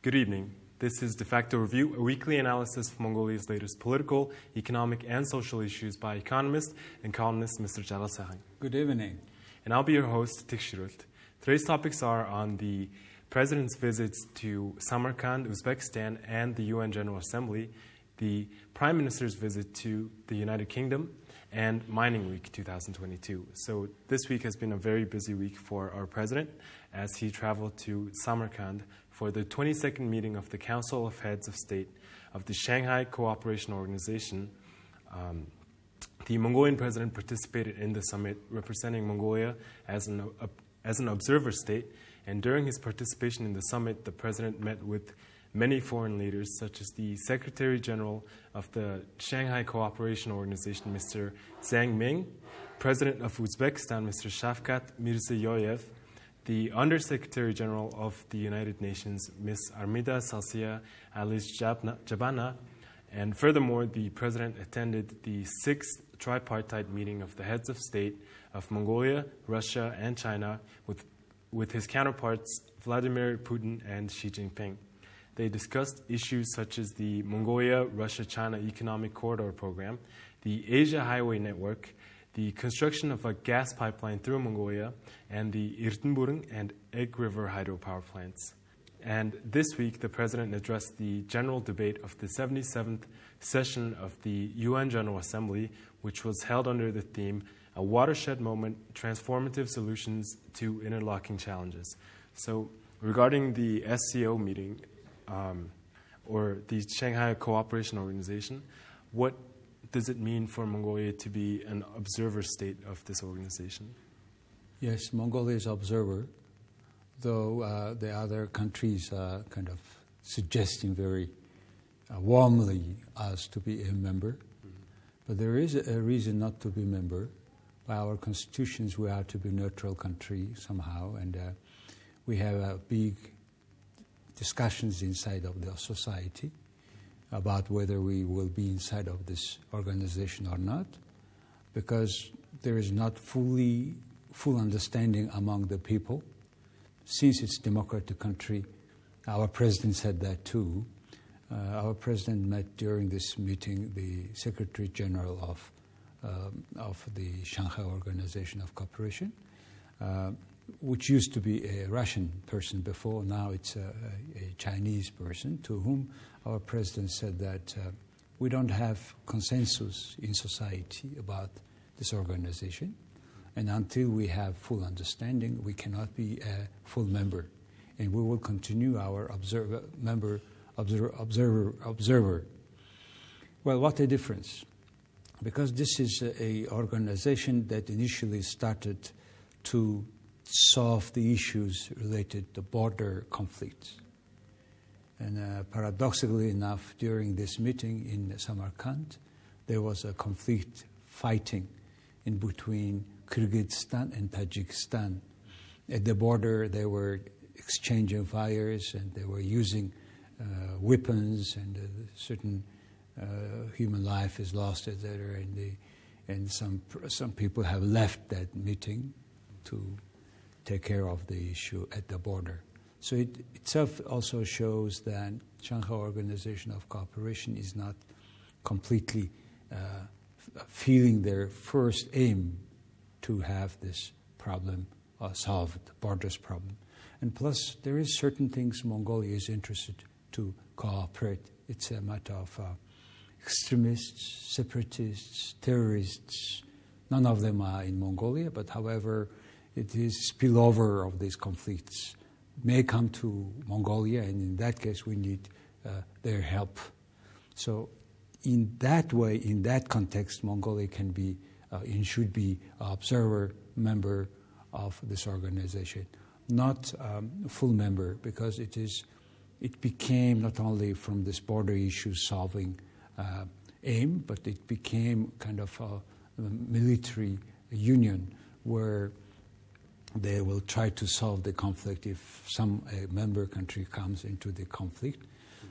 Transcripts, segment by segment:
Good evening. This is Defacto Review, a weekly analysis of Mongolia's latest political, economic, and social issues by economist and columnist Mr. Jarasahang. Good evening. And I'll be your host, Tikshirult. Today's topics are on the President's visits to Samarkand, Uzbekistan, and the UN General Assembly, the Prime Minister's visit to the United Kingdom, and Mining Week 2022. So this week has been a very busy week for our President as he traveled to Samarkand for the 22nd meeting of the Council of Heads of State of the Shanghai Cooperation Organization. The Mongolian president participated in the summit representing Mongolia as an observer state, and during his participation in the summit, the president met with many foreign leaders, such as the Secretary General of the Shanghai Cooperation Organization, Mr. Zhang Ming, President of Uzbekistan, Mr. Shavkat Mirziyoyev, the Undersecretary General of the United Nations, Ms. Armida Salsia Alice Jabana, and furthermore, the President attended the 6th tripartite meeting of the heads of state of Mongolia, Russia, and China with his counterparts Vladimir Putin and Xi Jinping. They discussed issues such as the Mongolia-Russia-China Economic Corridor Program, the Asia Highway Network, the construction of a gas pipeline through Mongolia, and the Irtenburg and Egg River hydropower plants. And this week, the President addressed the general debate of the 77th session of the UN General Assembly, which was held under the theme, A Watershed Moment, Transformative Solutions to Interlocking Challenges. So regarding the SCO meeting, or the Shanghai Cooperation Organization, what does it mean for Mongolia to be an observer state of this organization? Yes, Mongolia is observer, though the other countries are kind of suggesting very warmly us to be a member. But there is a reason not to be member. By our constitutions, we are to be a neutral country somehow, and we have big discussions inside of the society about whether we will be inside of this organization or not, because there is not full understanding among the people. Since it's a democratic country, our president said that too. Our president met during this meeting the Secretary General of the Shanghai Organization of Cooperation, which used to be a Russian person before. Now it's a Chinese person, to whom our president said that we don't have consensus in society about this organization, and until we have full understanding, we cannot be a full member, and we will continue our observer. Well, what a difference! Because this is an organization that initially started to solve the issues related to border conflicts. And paradoxically enough, during this meeting in Samarkand, there was a conflict fighting in between Kyrgyzstan and Tajikistan. At the border, they were exchanging fires and they were using weapons, and certain human life is lost, etc. And some people have left that meeting to take care of the issue at the border. So it itself also shows that Shanghai Organization of Cooperation is not completely feeling their first aim to have this problem solved, borders problem. And plus, there is certain things Mongolia is interested to cooperate. It's a matter of extremists, separatists, terrorists. None of them are in Mongolia, but however, it is spillover of these conflicts may come to Mongolia, and in that case, we need their help. So in that way, in that context, Mongolia can be and should be an observer member of this organization, not full member, because it became not only from this border issue solving aim, but it became kind of a military union where they will try to solve the conflict if some member country comes into the conflict.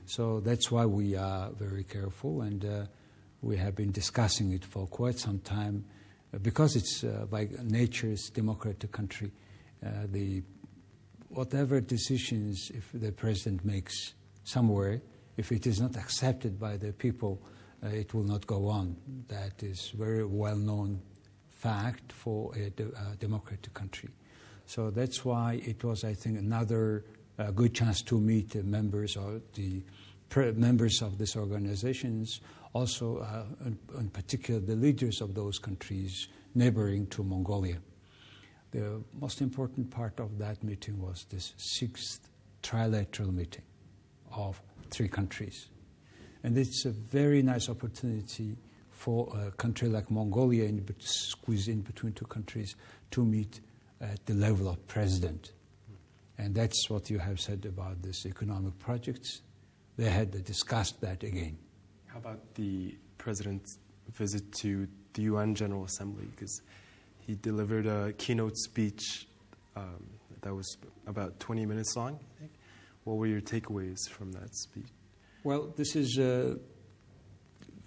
So that's why we are very careful, and we have been discussing it for quite some time. Because it's by nature, it's a democratic country, whatever decisions if the president makes somewhere. If it is not accepted by the people, it will not go on. That is very well-known fact for a democratic country. So that's why it was, I think, another good chance to meet the members of these organizations, also in particular the leaders of those countries neighboring to Mongolia. The most important part of that meeting was this 6th trilateral meeting of 3 countries. And it's a very nice opportunity for a country like Mongolia, squeezed in between 2 countries, to meet at the level of president. And that's what you have said about these economic projects. They had discussed that again. How about the president's visit to the UN General Assembly? Because he delivered a keynote speech that was about 20 minutes long, I think. What were your takeaways from that speech? Well, this is a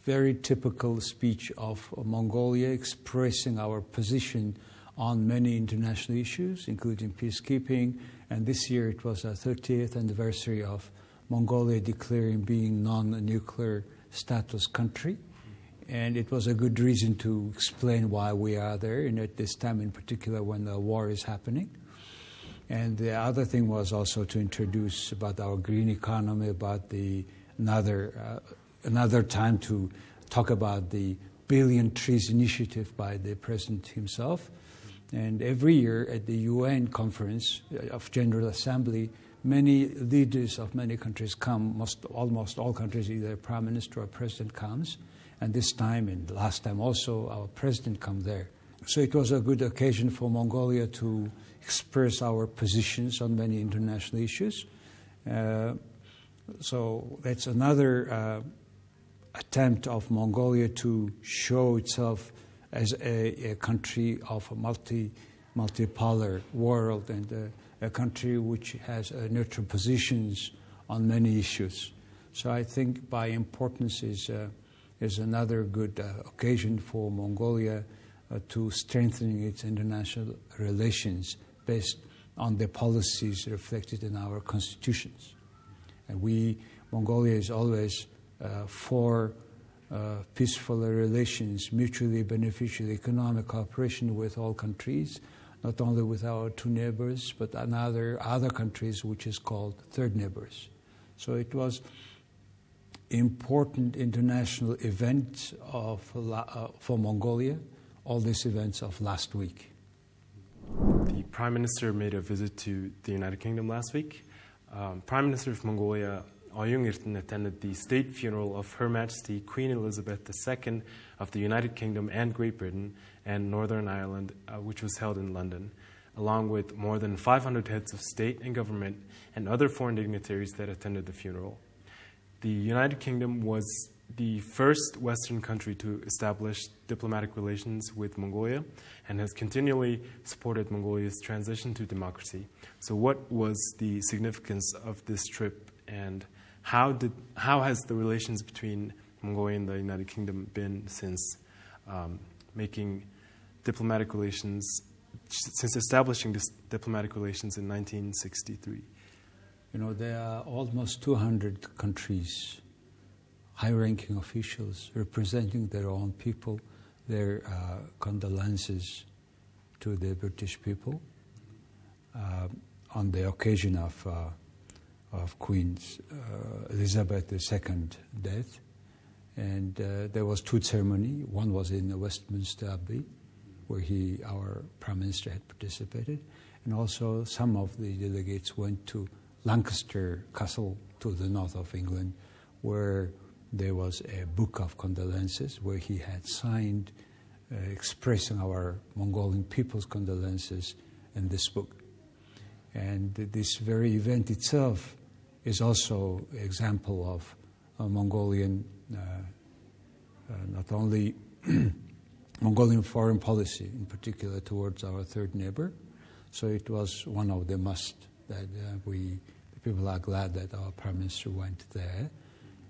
very typical speech of Mongolia, expressing our position on many international issues, including peacekeeping. And this year it was the 30th anniversary of Mongolia declaring being non-nuclear status country. And it was a good reason to explain why we are there, and at this time in particular when the war is happening. And the other thing was also to introduce about our green economy, about another time to talk about the Billion Trees initiative by the president himself. And every year at the UN conference of General Assembly, many leaders of many countries come, almost all countries, either a prime minister or president comes. And this time, and last time also, our president come there. So it was a good occasion for Mongolia to express our positions on many international issues. So that's another attempt of Mongolia to show itself as a country of a multipolar world, and a country which has neutral positions on many issues. So I think by importance is another good occasion for Mongolia to strengthening its international relations based on the policies reflected in our constitutions. And Mongolia is always for peaceful relations, mutually beneficial economic cooperation with all countries, not only with our 2 neighbors, but other countries which is called third neighbors. So it was important international event for Mongolia, all these events of last week. The Prime Minister made a visit to the United Kingdom last week. Prime Minister of Mongolia, Oyun Erten, attended the state funeral of Her Majesty Queen Elizabeth II of the United Kingdom and Great Britain and Northern Ireland, which was held in London, along with more than 500 heads of state and government and other foreign dignitaries that attended the funeral. The United Kingdom was the first Western country to establish diplomatic relations with Mongolia and has continually supported Mongolia's transition to democracy. So what was the significance of this trip, and how has the relations between Mongolia and the United Kingdom been since making diplomatic relations, since establishing this diplomatic relations in 1963? You know, there are almost 200 countries, high-ranking officials representing their own people, their condolences to the British people on the occasion of Queen Elizabeth II death. And there was 2 ceremonies. One was in Westminster Abbey, where our Prime Minister had participated, and also some of the delegates went to Lancaster Castle to the north of England, where there was a book of condolences where he had signed expressing our Mongolian people's condolences in this book. And this very event itself is also an example of a Mongolian, not only Mongolian foreign policy, in particular towards our third neighbor. So it was one of the must that the people are glad that our Prime Minister went there.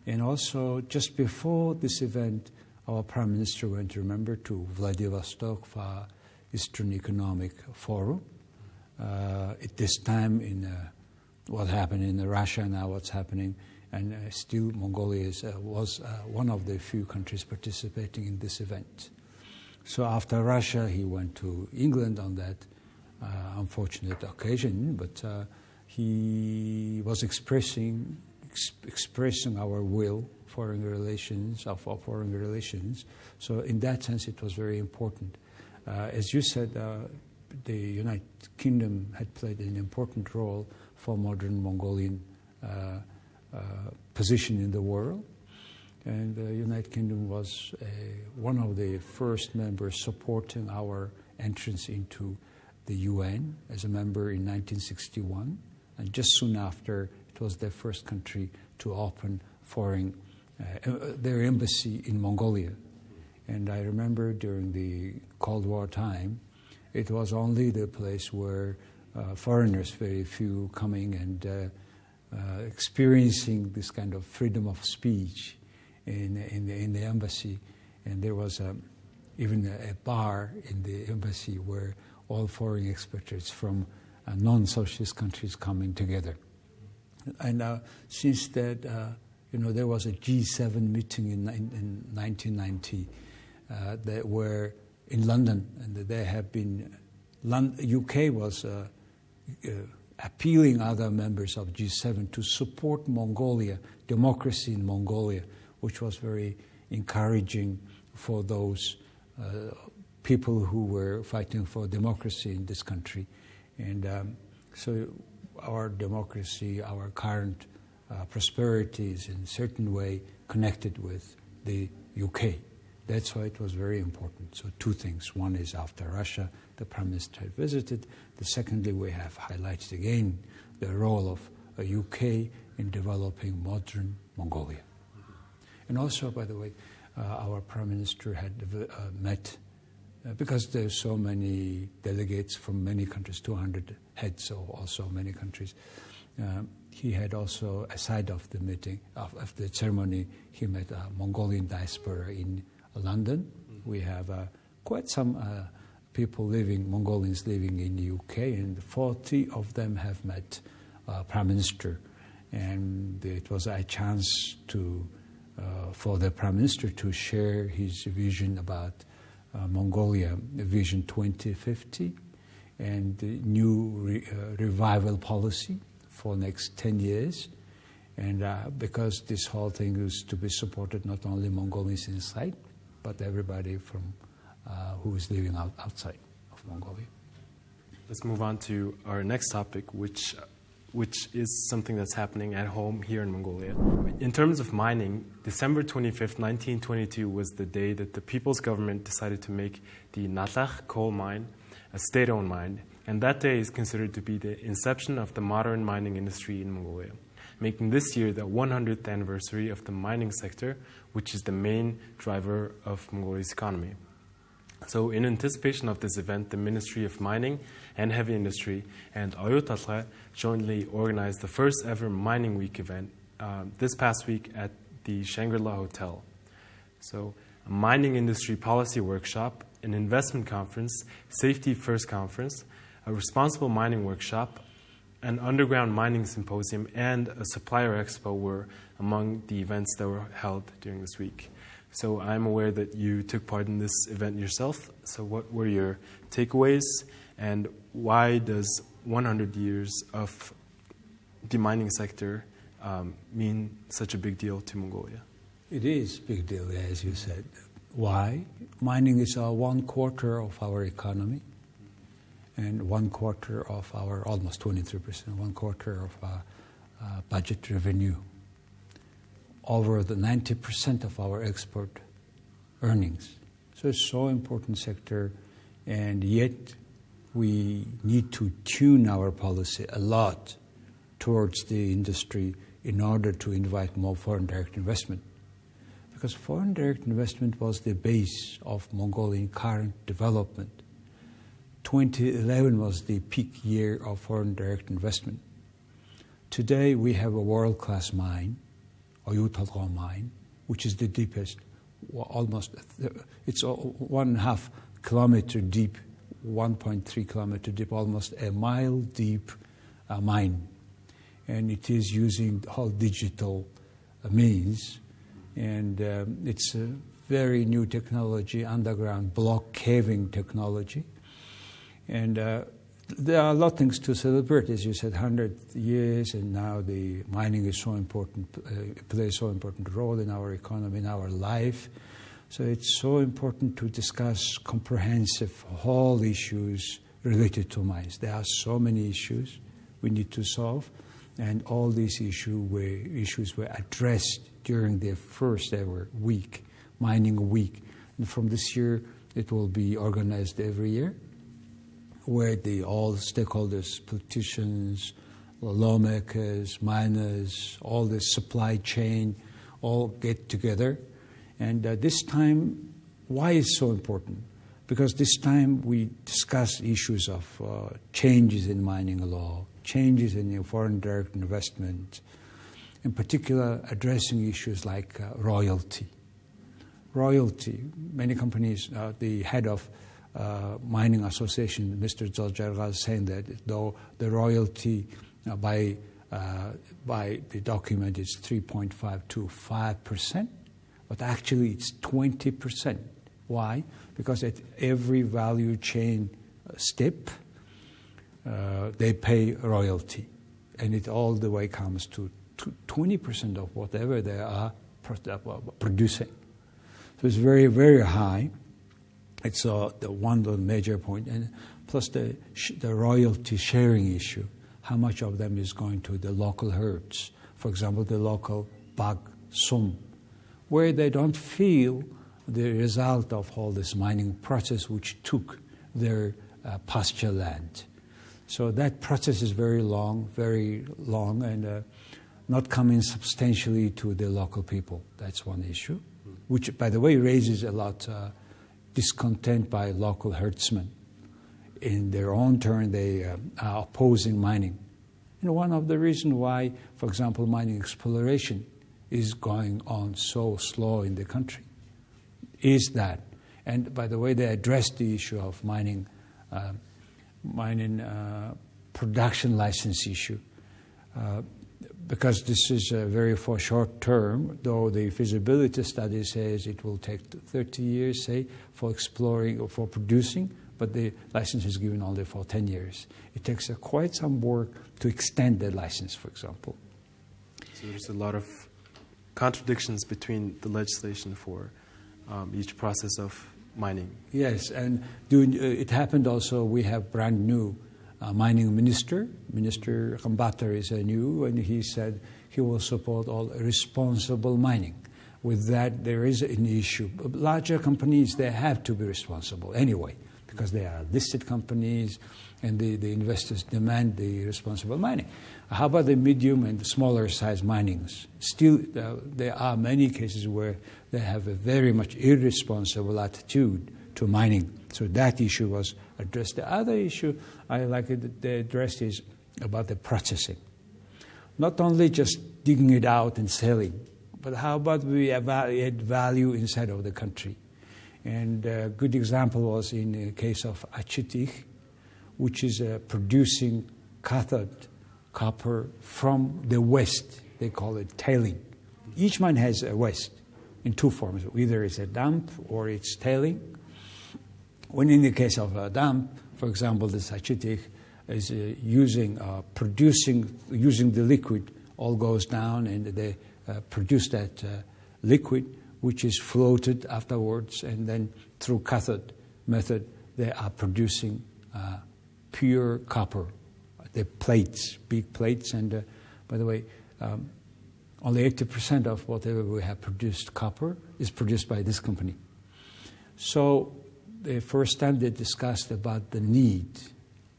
And also, just before this event, our Prime Minister went, remember, to Vladivostok for Eastern Economic Forum. At this time in what happened in Russia, now what's happening, and still Mongolia was one of the few countries participating in this event. So after Russia, he went to England on that unfortunate occasion, but he was expressing our will foreign relations. So in that sense, it was very important. As you said, the United Kingdom had played an important role for modern Mongolian position in the world. And the United Kingdom was one of the first members supporting our entrance into the UN as a member in 1961. And just soon after, it was the first country to open their embassy in Mongolia. And I remember during the Cold War time, it was only the place where foreigners, very few, coming and experiencing this kind of freedom of speech in the embassy. And there was even a bar in the embassy where all foreign expatriates from non-socialist countries coming together. And since that, there was a G7 meeting in 1990 that were in London, and there have been UK was appealing other members of G7 to support Mongolia, democracy in Mongolia, which was very encouraging for those people who were fighting for democracy in this country. And so our democracy, our current prosperity is in a certain way connected with the UK. That's why it was very important. So two things. One is after Russia, the Prime Minister had visited. The secondly, we have highlighted again the role of the UK in developing modern Mongolia. And also, by the way, our Prime Minister had met, because there's so many delegates from many countries, 200 heads of also many countries, he had also, aside of the meeting, of the ceremony, he met a Mongolian diaspora in London. We have quite some Mongolians living in the UK, and 40 of them have met Prime Minister. And it was a chance for the Prime Minister to share his vision about Mongolia, Vision 2050, and the new revival policy for next 10 years. And because this whole thing is to be supported not only Mongolians inside, but everybody from who is living outside of Mongolia. Let's move on to our next topic, which is something that's happening at home here in Mongolia. In terms of mining, December 25th, 1922 was the day that the people's government decided to make the Natlach coal mine a state-owned mine, and that day is considered to be the inception of the modern mining industry in Mongolia, making this year the 100th anniversary of the mining sector, which is the main driver of Mongolia's economy. So in anticipation of this event, the Ministry of Mining and Heavy Industry and Oyutatla jointly organized the first ever Mining Week event this past week at the Shangri-La Hotel. So a mining industry policy workshop, an investment conference, safety first conference, a responsible mining workshop, an underground mining symposium, and a supplier expo were among the events that were held during this week. So I'm aware that you took part in this event yourself. So what were your takeaways, and why does 100 years of the mining sector mean such a big deal to Mongolia? It is a big deal, as you said. Why? Mining is 1/4 of our economy, and 1/4 of our, almost 23%, 1/4 of our budget revenue. Over the 90% of our export earnings. So it's so important sector, and yet we need to tune our policy a lot towards the industry in order to invite more foreign direct investment. Because foreign direct investment was the base of Mongolian current development. 2011 was the peak year of foreign direct investment. Today we have a world-class mine, Oyutatla mine, which is the deepest, it's 1.5 kilometer deep, 1.3 kilometer deep, almost a mile deep mine. and it is using all digital means. And it's a very new technology, underground block caving technology. And there are a lot of things to celebrate. As you said, 100 years, and now the mining is so important, plays so important role in our economy, in our life. So it's so important to discuss comprehensive whole issues related to mines. There are so many issues we need to solve, and all these issues were addressed during the first ever week, Mining Week. And from this year, it will be organized every year, where all stakeholders, politicians, lawmakers, miners, all the supply chain, all get together. And this time, why is so important? Because this time we discuss issues of changes in mining law, changes in foreign direct investment, in particular addressing issues like royalty. Royalty, many companies, the head of Mining Association, Mr. Zoljarga, is saying that though the royalty by the document is 3.5 to 5%, but actually it's 20%. Why? Because at every value chain step, they pay royalty, and it all the way comes to 20% of whatever they are producing. So it's very, very high. It's the one major point, and plus the royalty sharing issue. How much of them is going to the local herds? For example, the local Bag Sum, where they don't feel the result of all this mining process, which took their pasture land. So that process is very long, and not coming substantially to the local people. That's one issue, which, by the way, raises a lot discontent by local herdsmen. In their own turn, they are opposing mining. And one of the reasons why, for example, mining exploration is going on so slow in the country is that. And by the way, they addressed the issue of mining production license issue. Because this is very for short term, though the feasibility study says it will take 30 years, say, for exploring or for producing, but the license is given only for 10 years. It takes quite some work to extend the license, for example. So there's a lot of contradictions between the legislation for each process of mining. Yes, and it happened also, we have brand new mining minister. Minister Kambatar is new, and he said he will support all responsible mining. With that, there is an issue. Larger companies, they have to be responsible anyway, because they are listed companies, and the investors demand the responsible mining. How about the medium and smaller size minings? Still, there are many cases where they have a very much irresponsible attitude to mining. So that issue was addressed. The other issue I like that they addressed is about the processing. Not only just digging it out and selling, but how about we add value inside of the country? And a good example was in the case of Achitik, which is producing cathode copper from the waste. They call it tailing. Each mine has a waste in two forms. Either it's a dump or it's tailing. When in the case of a dump, for example, the Achitik is using the liquid, all goes down, and they produce that liquid, which is floated afterwards, and then through cathode method, they are producing pure copper. The plates, big plates, and by the way, only 80% of whatever we have produced copper is produced by this company. So the first time they discussed about the need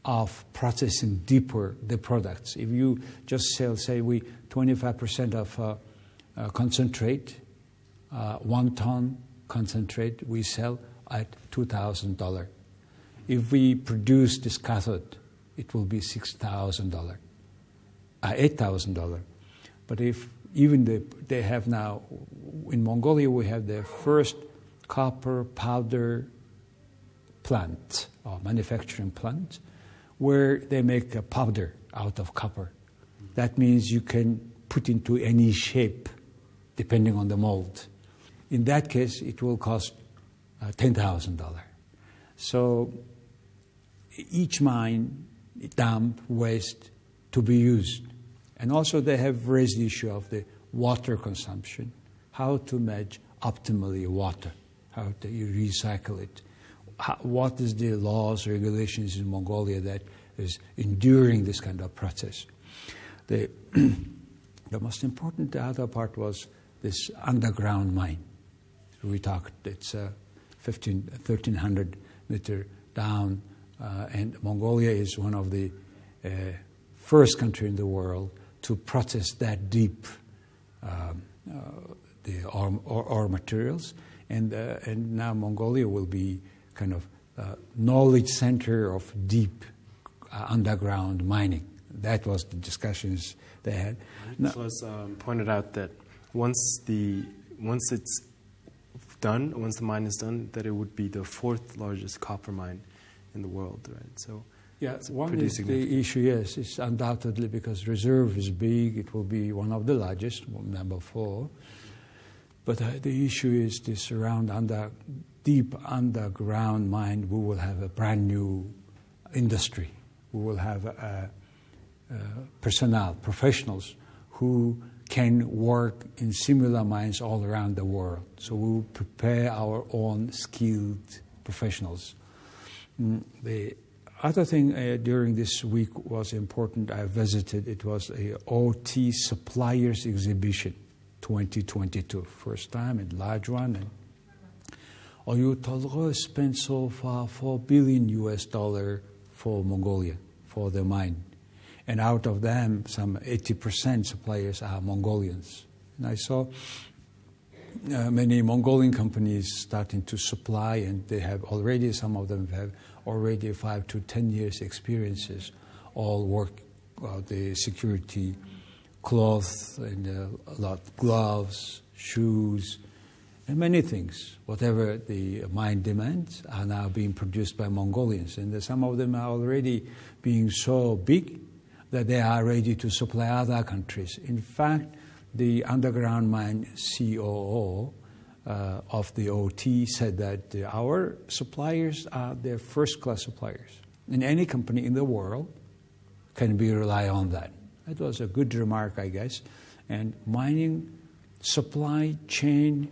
of processing deeper the products. If you just sell, say, 25% of concentrate, 1 ton concentrate, we sell at $2,000. If we produce this cathode, it will be $6,000, $8,000. But if even they have now, in Mongolia, we have the first copper powder plant, or manufacturing plant, where they make a powder out of copper. That means you can put into any shape depending on the mold. In that case, it will cost $10,000. So each mine dump waste to be used. And also they have raised the issue of the water consumption, how to manage optimally water, how to recycle it. What is the laws, regulations in Mongolia that is enduring this kind of process? The most important, the other part was this underground mine. We talked, it's 1,300 meter down, and Mongolia is one of the first country in the world to process that deep the ore materials, and now Mongolia will be kind of knowledge center of deep underground mining. That was the discussions they had. It was pointed out that once it's done, once the mine is done, that it would be the fourth largest copper mine in the world, right? So yeah, one is the issue. Yes, it's undoubtedly because reserve is big. It will be one of the largest, number 4. But the issue is this around deep underground mine. We will have a brand new industry. We will have personnel, professionals who can work in similar mines all around the world. So we will prepare our own skilled professionals. The other thing during this week was important. I visited. It was a OT Suppliers Exhibition 2022. First time, a large one. And Oyu Tolgo spent so far $4 billion for Mongolia, for the mine. And out of them, some 80% suppliers are Mongolians. And I saw many Mongolian companies starting to supply, and they have already, some of them have already 5 to 10 years experiences, all work the security, cloth, and a lot gloves, shoes, and many things. Whatever the mine demands are now being produced by Mongolians. And some of them are already being so big that they are ready to supply other countries. In fact, the underground mine COO of the OT said that our suppliers are their first-class suppliers. And any company in the world can rely on that. That was a good remark, I guess. And mining, supply chain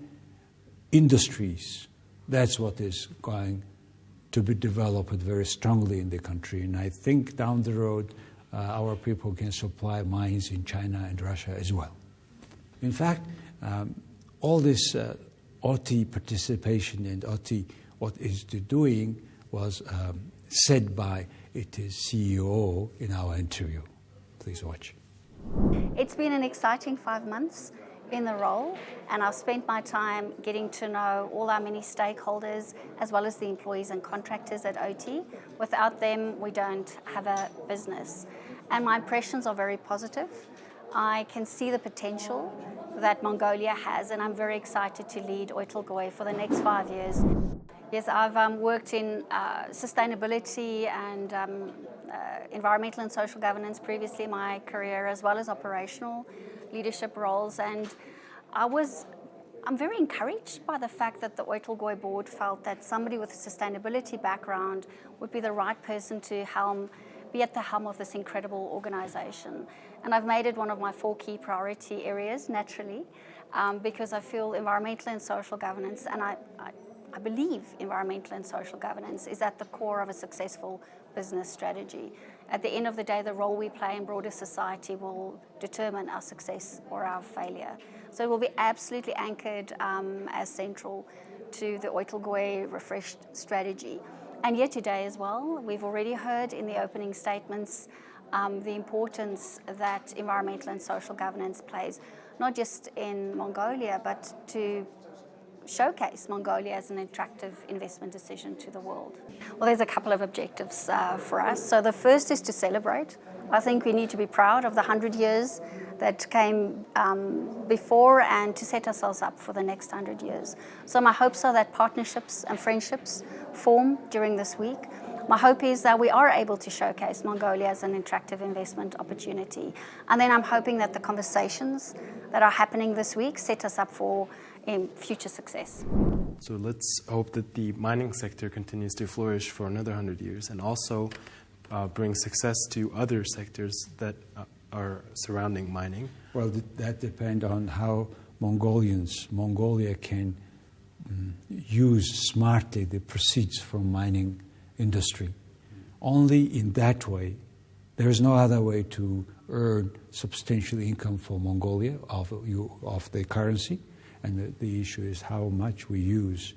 industries, that's what is going to be developed very strongly in the country. And I think down the road, our people can supply mines in China and Russia as well. In fact, all this OT participation and OT, what it's doing, was said by its CEO in our interview. Please watch. It's been an exciting 5 months in the role, and I've spent my time getting to know all our many stakeholders as well as the employees and contractors at OT. Without them, we don't have a business. And my impressions are very positive. I can see the potential that Mongolia has, and I'm very excited to lead Oitalgoy for the next 5 years. Yes, I've worked in sustainability and environmental and social governance previously in my career, as well as operational leadership roles, and I'm very encouraged by the fact that the Oitalgoy board felt that somebody with a sustainability background would be the right person to be at the helm of this incredible organization. And I've made it one of my 4 key priority areas, naturally, because I feel environmental and social governance, and I believe environmental and social governance is at the core of a successful business strategy. At the end of the day, the role we play in broader society will determine our success or our failure. So it will be absolutely anchored as central to the Oitalgoy refreshed strategy. And yet today as well, we've already heard in the opening statements the importance that environmental and social governance plays, not just in Mongolia, but to showcase Mongolia as an attractive investment decision to the world. Well, there's a couple of objectives for us. So the first is to celebrate. I think we need to be proud of the 100 years that came before and to set ourselves up for the next 100 years. So my hopes are that partnerships and friendships form during this week. my hope is that we are able to showcase Mongolia as an attractive investment opportunity. And then I'm hoping that the conversations that are happening this week set us up for future success. So let's hope that the mining sector continues to flourish for another 100 years and also bring success to other sectors that are surrounding mining. Well, that depends on how Mongolia can use smartly the proceeds from mining industry. Only in that way, there is no other way to earn substantial income for Mongolia of the currency. And the issue is how much we use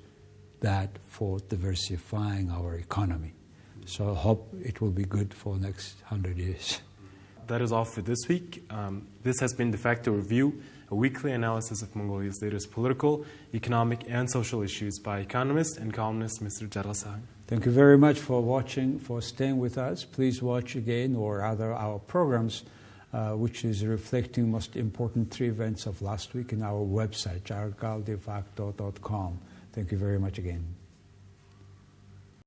that for diversifying our economy. So I hope it will be good for the next 100 years. That is all for this week. This has been Defacto Review, a weekly analysis of Mongolia's latest political, economic, and social issues by economist and columnist Mr. Jarasang. Thank you very much for watching, for staying with us. Please watch again or other our programs, which is reflecting most important 3 events of last week in our website, jargaldefacto.com. Thank you very much again.